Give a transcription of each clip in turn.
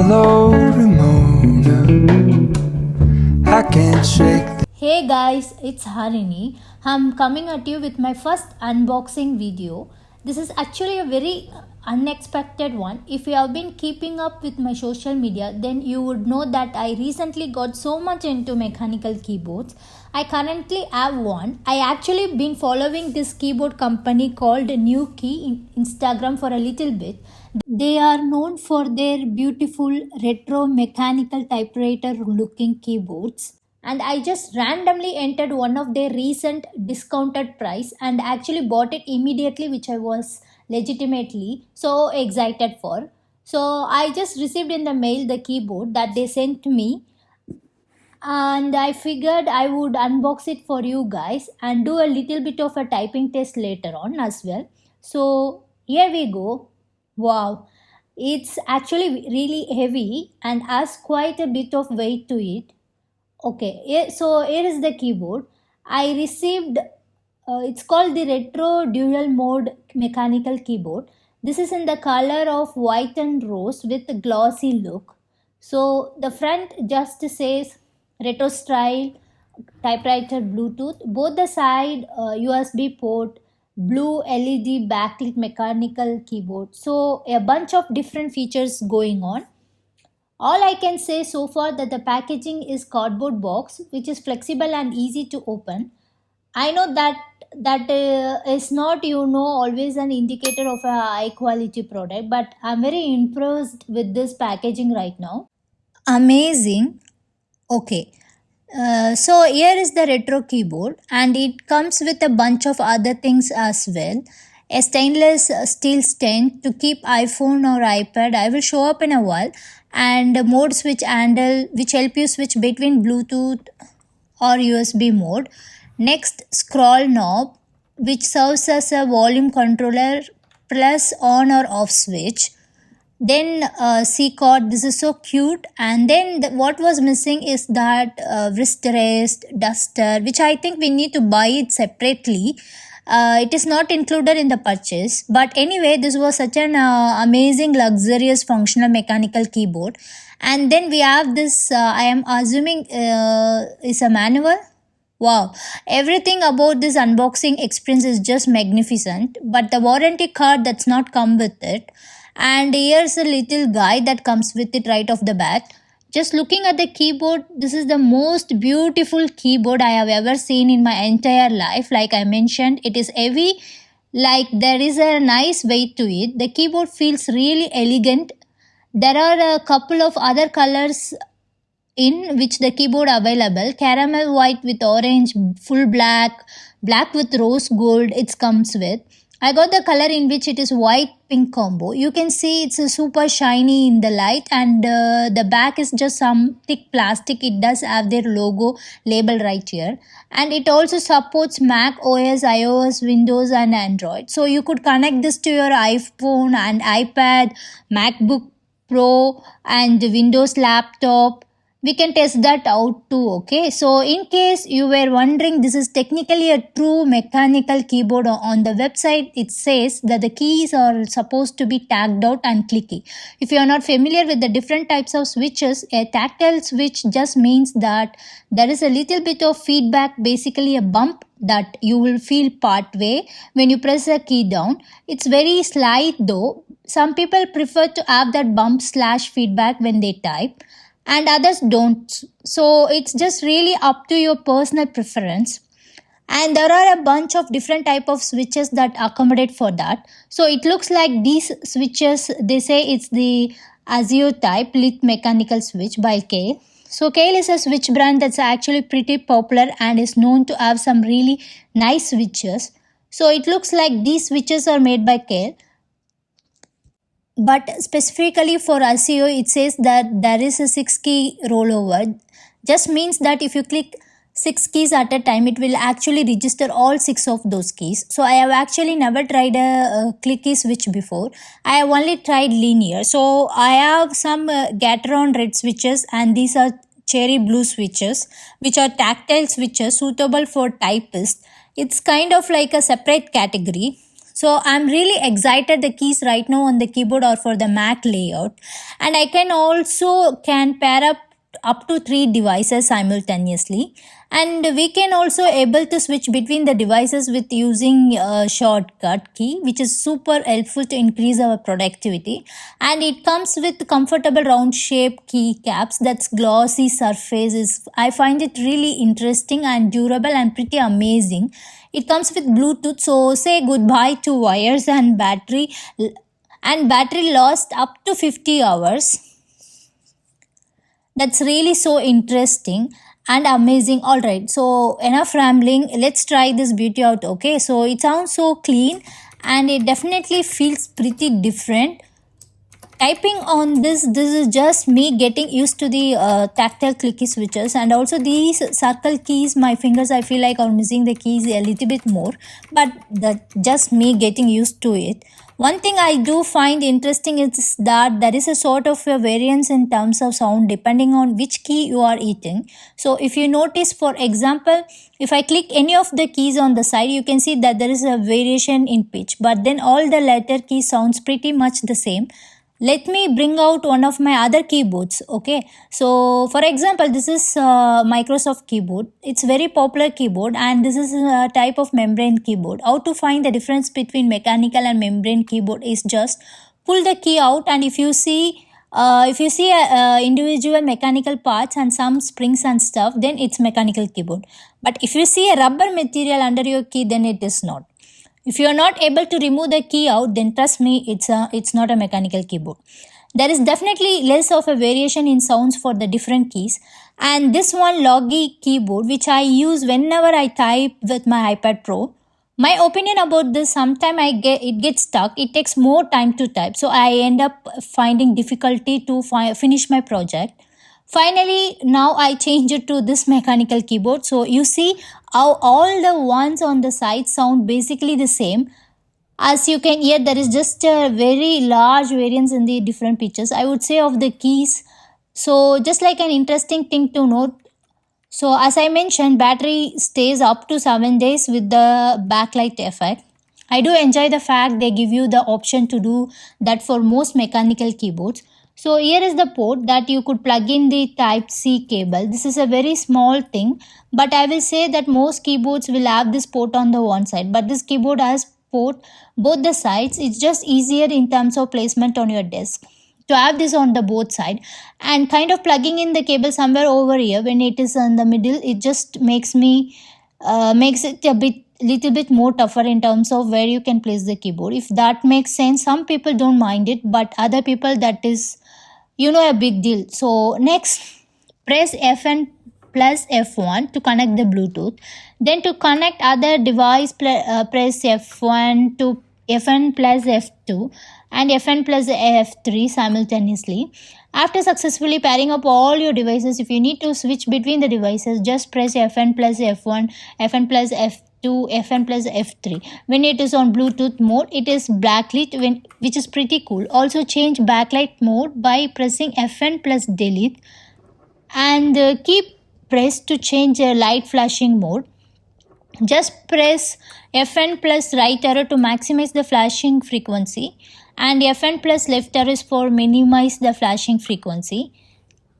Hello, Ramona. I can't shake the Hey guys, it's Harini. I'm coming at you with my first unboxing video. This is actually a very unexpected one. If you have been keeping up with my social media, then you would know that I recently got so much into mechanical keyboards. I currently have one. I actually been following this keyboard company called New Key in Instagram for a little bit. They are known for their beautiful retro mechanical typewriter looking keyboards, and I just randomly entered one of their recent discounted price and actually bought it immediately, which I was legitimately so excited for. So I just received in the mail the keyboard that they sent to me, and I figured I would unbox it for you guys and do a little bit of a typing test later on as well. So here we go. Wow, it's actually really heavy and has quite a bit of weight to it. Okay, so here is the keyboard. I received, it's called the Retro Dual Mode Mechanical Keyboard. This is in the color of white and rose with a glossy look. So the front just says retro style, typewriter Bluetooth, both the side USB port, blue LED backlit mechanical keyboard. So a bunch of different features going on. All I can say so far that the packaging is cardboard box which is flexible and easy to open. I know that is not always an indicator of a high quality product, but I'm very impressed with this packaging right now. Amazing. Okay. So here is the retro keyboard and it comes with a bunch of other things as well. A stainless steel stand to keep iPhone or iPad. I will show up in a while, and a mode switch handle which help you switch between Bluetooth or USB mode. Next, scroll knob which serves as a volume controller plus on or off switch. Then C cord, this is so cute. And then what was missing is that wrist rest duster, which I think we need to buy it separately. It is not included in the purchase, but anyway, this was such an amazing luxurious functional mechanical keyboard. And then we have this, I am assuming is a manual. Wow, everything about this unboxing experience is just magnificent, but the warranty card that's not come with it. And here's a little guide that comes with it right off the bat. Just looking at the keyboard, this is the most beautiful keyboard I have ever seen in my entire life. Like I mentioned, it is heavy, like there is a nice weight to it. The keyboard feels really elegant. There are a couple of other colors in which the keyboard available: caramel white with orange, full black, black with rose gold it comes with. I got the color in which it is white pink combo. You can see it's a super shiny in the light, and the back is just some thick plastic. It does have their logo label right here, and it also supports Mac OS, iOS, Windows, and Android. So you could connect this to your iPhone and iPad, MacBook Pro, and Windows laptop. We can test that out too. Okay, so in case you were wondering, this is technically a true mechanical keyboard. On the website it says that the keys are supposed to be tagged out and clicky. If you are not familiar with the different types of switches, a tactile switch just means that there is a little bit of feedback, basically a bump that you will feel part way when you press a key down. It's very slight though. Some people prefer to have that bump slash feedback when they type, and others don't. So it's just really up to your personal preference. And there are a bunch of different type of switches that accommodate for that. So it looks like these switches, they say it's the Azio type lit mechanical switch by Kale. So Kale is a switch brand that's actually pretty popular and is known to have some really nice switches. So it looks like these switches are made by Kale, but specifically for SEO it says that there is a 6 key rollover. Just means that if you click 6 keys at a time, it will actually register all 6 of those keys. So I have actually never tried a clicky switch before. I have only tried linear. So I have some Gateron red switches, and these are cherry blue switches which are tactile switches suitable for typists. It's kind of like a separate category. So I'm really excited. The keys right now on the keyboard are for the Mac layout, and I can also can pair up to 3 devices simultaneously, and we can also able to switch between the devices with using a shortcut key, which is super helpful to increase our productivity. And it comes with comfortable round shape key caps. That's glossy surface is, I find it really interesting and durable and pretty amazing. It comes with Bluetooth, so say goodbye to wires and battery lost up to 50 hours. That's really so interesting and amazing. All right, so enough rambling. Let's try this beauty out. Okay, so it sounds so clean and it definitely feels pretty different. Typing on this is just me getting used to the tactile clicky switches, and also these circle keys, my fingers I feel like are missing the keys a little bit more, but that just me getting used to it. One thing I do find interesting is that there is a sort of a variance in terms of sound depending on which key you are hitting. So if you notice, for example, if I click any of the keys on the side, you can see that there is a variation in pitch, but then all the letter keys sounds pretty much the same. Let me bring out one of my other keyboards. Okay, so for example, this is Microsoft keyboard. It's very popular keyboard, and this is a type of membrane keyboard. How to find the difference between mechanical and membrane keyboard is just pull the key out, and if you see individual mechanical parts and some springs and stuff, then it's mechanical keyboard. But if you see a rubber material under your key, then it is not. If you are not able to remove the key out, then trust me, it's not a mechanical keyboard. There is definitely less of a variation in sounds for the different keys. And this one Logi keyboard, which I use whenever I type with my iPad Pro, my opinion about this, sometimes it gets stuck. It takes more time to type, so I end up finding difficulty to finish my project. Finally, now I change it to this mechanical keyboard. So you see how all the ones on the side sound basically the same. As you can hear, there is just a very large variance in the different pitches, I would say, of the keys. So just like an interesting thing to note. So as I mentioned, battery stays up to 7 days with the backlight effect. I do enjoy the fact they give you the option to do that for most mechanical keyboards. So here is the port that you could plug in the Type-C cable. This is a very small thing, but I will say that most keyboards will have this port on the one side, but this keyboard has port both the sides. It's just easier in terms of placement on your desk to have this on the both side, and kind of plugging in the cable somewhere over here when it is in the middle, it just makes it a little bit more tougher in terms of where you can place the keyboard, if that makes sense. Some people don't mind it, but other people, that is a big deal. So next, press Fn plus F1 to connect the Bluetooth. Then to connect other device, press F1 to Fn plus F2 and Fn plus F3 simultaneously. After successfully pairing up all your devices, if you need to switch between the devices, just press Fn plus F1, Fn plus F2, Fn plus F3. When it is on Bluetooth mode, it is backlit, which is pretty cool. Also change backlight mode by pressing Fn plus delete, and keep pressed to change light flashing mode. Just press Fn plus right arrow to maximize the flashing frequency, and Fn plus left arrow is for minimize the flashing frequency.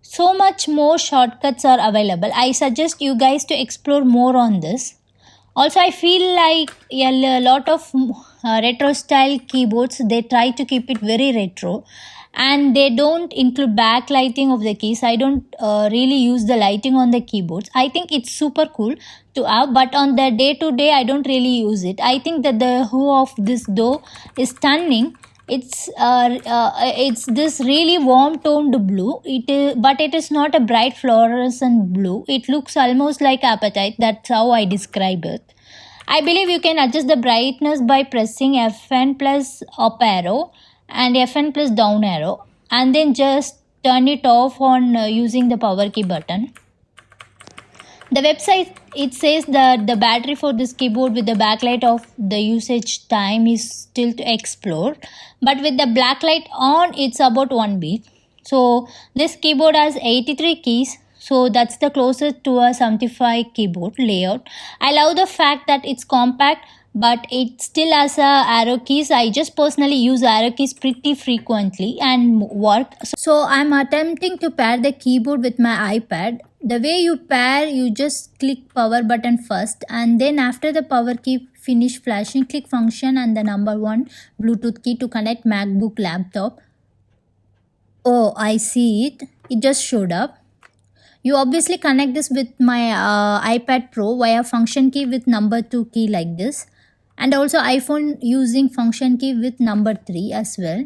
So much more shortcuts are available. I suggest you guys to explore more on this. Also, I feel like a lot of retro style keyboards, they try to keep it very retro, and they don't include backlighting of the keys. I don't really use the lighting on the keyboards. I think it's super cool to have, but on the day to day, I don't really use it. I think that the hue of this though is stunning. It's this really warm toned blue. But it is not a bright fluorescent blue. It looks almost like apatite. That's how I describe it. I believe you can adjust the brightness by pressing Fn plus up arrow and Fn plus down arrow, and then just turn it off on using the power key button. The website, it says that the battery for this keyboard with the backlight of the usage time is still to explore, but with the backlight on, it's about 1 beat. So this keyboard has 83 keys, so that's the closest to a 75 keyboard layout. I love the fact that it's compact but it still has a arrow keys. I just personally use arrow keys pretty frequently and work. So I'm attempting to pair the keyboard with my iPad. The way you pair, you just click power button first, and then after the power key finish flashing, click function and the number 1 Bluetooth key to connect MacBook laptop. Oh, I see it. It just showed up. You obviously connect this with my iPad Pro via function key with number 2 key like this, and also iPhone using function key with number 3 as well.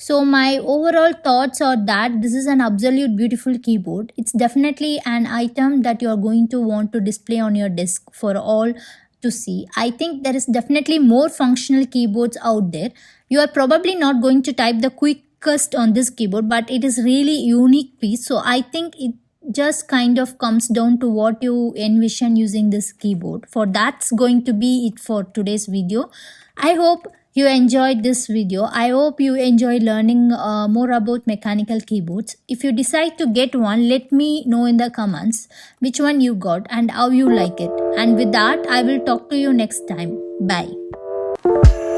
So my overall thoughts are that this is an absolute beautiful keyboard. It's definitely an item that you are going to want to display on your desk for all to see. I think there is definitely more functional keyboards out there. You are probably not going to type the quickest on this keyboard, but it is really unique piece. So I think it just kind of comes down to what you envision using this keyboard for. That's going to be it for today's video. I hope you enjoyed this video. I hope you enjoy learning more about mechanical keyboards. If you decide to get one, let me know in the comments which one you got and how you like it. And with that, I will talk to you next time. Bye.